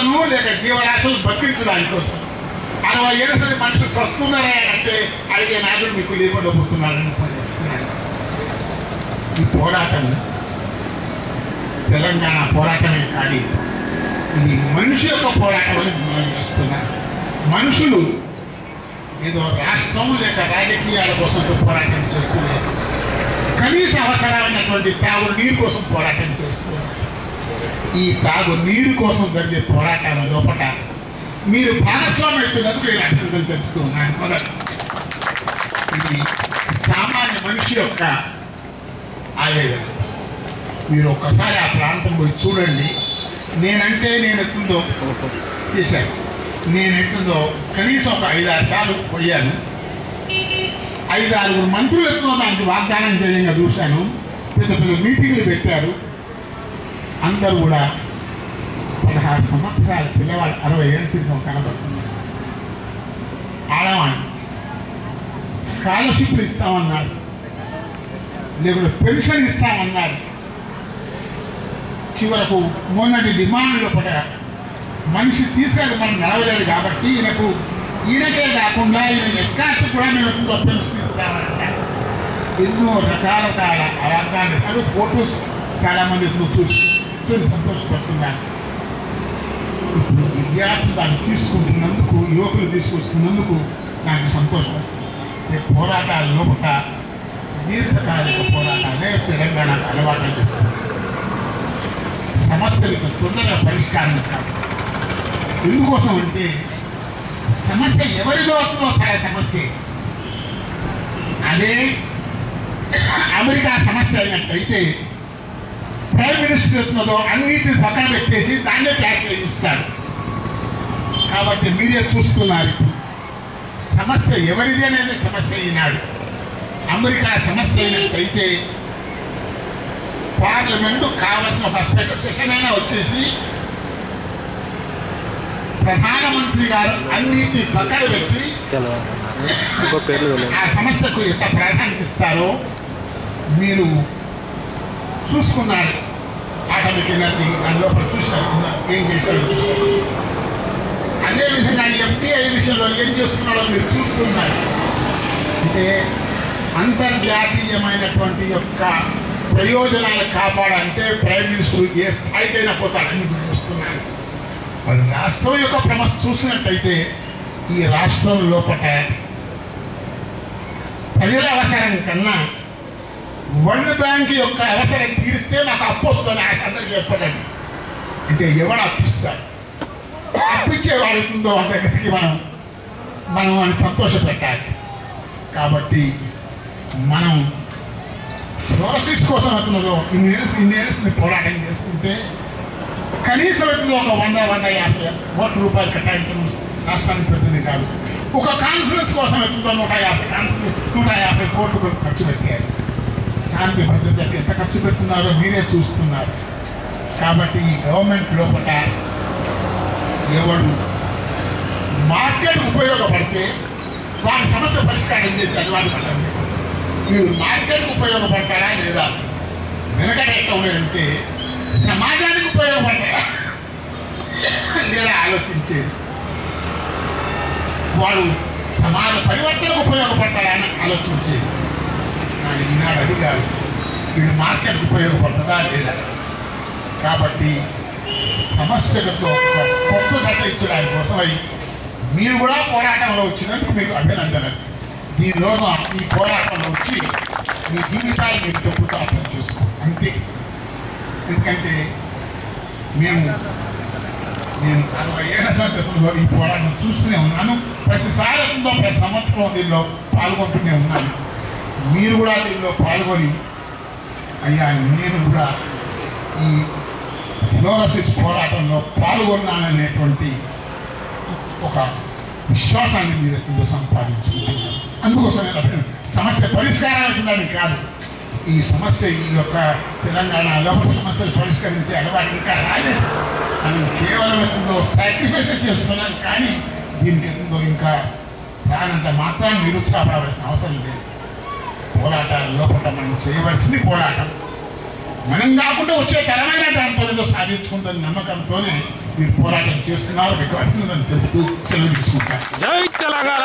పశువులను లేక జీవరాశులు బతికించడానికి కోసం 60 ఏళ్ళ మనుషులు చస్తున్నారా అంటే అడిగే నాదుడు మీకు లేకుండా పోతున్నాడని చెప్తున్నాడు. ఈ పోరాటం తెలంగాణ పోరాటమే కానీ ఇది మనిషి యొక్క పోరాటం అని మనం చేస్తున్నారు. మనుషులు ఏదో రాష్ట్రం లేక రాజకీయాల కోసం పోరాటం చేస్తున్నారు. కనీస అవసరమైనటువంటి తాగు నీరు కోసం పోరాటం చేస్తున్నారు. ఈ తాగు నీరు కోసం జరిగే పోరాటాల లోపల మీరు భాగస్వామ్యం అవుతున్నది నేను అర్థం చెప్తున్నాను. మొదట ఇది సామాన్య మనిషి యొక్క ఆవేదన. మీరు ఒక్కసారి ఆ ప్రాంతం పోయి చూడండి. నేనంటే నేను ఎత్తుందో చేశాను. నేను ఎత్తుందో కనీసం ఒక 5-6 సార్లు పోయాను. 5-6 మంత్రులు ఎత్తుందో దానికి వాగ్దానం చేయంగా చూశాను. పెద్ద పెద్ద మీటింగ్లు పెట్టారు. అందరూ కూడా 16 సంవత్సరాల పిల్లవాళ్ళు 60 ఏళ్ళ క్రితం కనబడుతున్నారు. ఆడవాళ్ళు స్కాలర్షిప్లు ఇస్తామన్నారు, లేకపోతే పెన్షన్ ఇస్తామన్నారు. చివరకు మొన్నటి డిమాండ్ లోపల మనిషి తీసుకెళ్ళి మనం నడవలేడు కాబట్టి ఈయనకే కాకుండా ఈయన ఎస్కార్ట్ కూడా మేము పెన్షన్ ఇస్తామన్నారు. ఎన్నో రకాల అర్థాలు ఇస్తారు. ఫోటోస్ చాలామంది చూసి సంతోషపడుతున్నారు. ఇప్పుడు విద్యార్థులు దాన్ని తీసుకుంటున్నందుకు, యువకులు తీసుకొస్తున్నందుకు నాకు సంతోషం. పోరాటాల లోపల దీర్ఘకాలిక పోరాటాలే తెలంగాణకు అలవాటు చెప్తారు. సమస్యలకు తొందరగా పరిష్కారం కాదు. ఎందుకోసం అంటే సమస్య ఎవరిదో అవుతుందో చాలా సమస్య. అదే అమెరికా సమస్య అయినట్టయితే ప్రైమ్ మినిస్టర్ చెప్తున్నదో అన్నిటిని పక్కన పెట్టేసి దాన్నే ప్యాక్ చేయిస్తాడు. కాబట్టి మీరే చూస్తున్నారు సమస్య ఎవరిది అనేది సమస్య అయినాడు. అమెరికా సమస్య అయినట్టయితే పార్లమెంటు కావాల్సిన ఒక స్పెషల్ సెషన్ అయినా వచ్చేసి ప్రధానమంత్రి గారు అన్నిటిని పక్కన పెట్టి ఆ సమస్యకు ఎంత ప్రాధాన్యత ఇస్తారో మీరు చూసుకున్నారు. ఆటోమేటిక్ ఎనర్జీ దాని లోపల చూసినారు ఏం చేశారు. అదేవిధంగా ఎఫ్డిఐ విషయంలో ఏం చేస్తున్నాడో మీరు చూస్తున్నారు. అంటే అంతర్జాతీయమైనటువంటి యొక్క ప్రయోజనాలు కాపాడంటే ప్రైమ్ మినిస్టర్ ఏ స్థాయికైనా పోతాడని చూస్తున్నారు. మరి రాష్ట్రం యొక్క చూసినట్టయితే ఈ రాష్ట్రం లోపల ప్రజల అవసరం కన్నా వరల్డ్ బ్యాంక్ యొక్క అవసరం తీరిస్తే మాకు అప్పు వస్తుందని ఆశ అందరికీ చెప్పలేదు. అంటే ఎవరు అప్పిస్తారు? అప్పిచ్చేవాడుతుందో వాళ్ళ దగ్గరికి మనం సంతోషపెట్టాలి. కాబట్టి మనం ఫ్లోరసిస్ కోసం అవుతున్నదో ఇన్నేళ్ళని పోరాటం చేస్తుంటే కనీసం అవుతుందో ఒక 100-150 కోట్ల రూపాయలు కట్టాల్సిన రాష్ట్రానికి పెడుతుంది కాదు. ఒక కాన్ఫరెన్స్ కోసం అవుతుందో 150 కోట్లు ఖర్చు పెట్టారు. శాంతి భద్రతకి ఎంత ఖర్చు పెడుతున్నారో మీరే చూస్తున్నారు. కాబట్టి ఈ గవర్నమెంట్ లోపల ఎవరు మార్కెట్ ఉపయోగపడితే వారి సమస్య పరిష్కారం చేసి అలవాటు పడండి. మీరు మార్కెట్కి ఉపయోగపడతారా లేదా? వెనకట ఎట్లా ఉన్నారంటే సమాజానికి ఉపయోగపడతారా లేదా ఆలోచించేది. వాడు సమాజ పరివర్తనకు ఉపయోగపడతాడా అని ఆలోచించేది. కానీ ఈనాడు అది కాదు. వీడు మార్కెట్కి ఉపయోగపడుతుందా లేదా? కాబట్టి సమస్యలతో కొత్త దశ ఇచ్చడానికి కోసమై మీరు కూడా పోరాటంలో వచ్చినందుకు మీకు అభినందనలు. దీనిలోనూ ఈ పోరాటంలో వచ్చి మీ జీవితాలు మీరు తప్పుతో అర్థం చేసుకో అంతే. ఎందుకంటే నేను 60 ఏళ్ల సందర్భంలో ఈ పోరాటం చూస్తూనే ఉన్నాను. ప్రతిసారి ప్రతి సంవత్సరం దీనిలో పాల్గొంటూనే ఉన్నాను. మీరు కూడా దీనిలో పాల్గొని అయ్యా నేను కూడా ఈ ఫ్లోరసిస్ పోరాటంలో పాల్గొన్నాననేటువంటి ఒక విశ్వాసాన్ని మీరు సంపాదించుకుంటున్నారు. అందుకోసం సమస్య పరిష్కారం అవుతుందని కాదు. ఈ సమస్య ఈ యొక్క తెలంగాణలో సమస్యలు పరిష్కరించే అలవాటు ఇంకా రాలేదు. మనం కేవలం ఎంతో సాక్రిఫైస్ చేస్తున్నాం. కానీ దీనికి ఎంతో ఇంకా రానంత మాత్రాన్ని నిరుత్సాహపడవలసిన అవసరం లేదు. పోరాటాల లోపల మనం చేయవలసింది పోరాటం. మనం కాకుండా వచ్చే తరమైన దాంతో ఏదో సాధించుకుందని నమ్మకంతోనే మీరు పోరాటం చేస్తున్నారు, మీకు అభినందన తెలుపుతూ సెలవు తీసుకుంటారు. జై తెలంగాణ.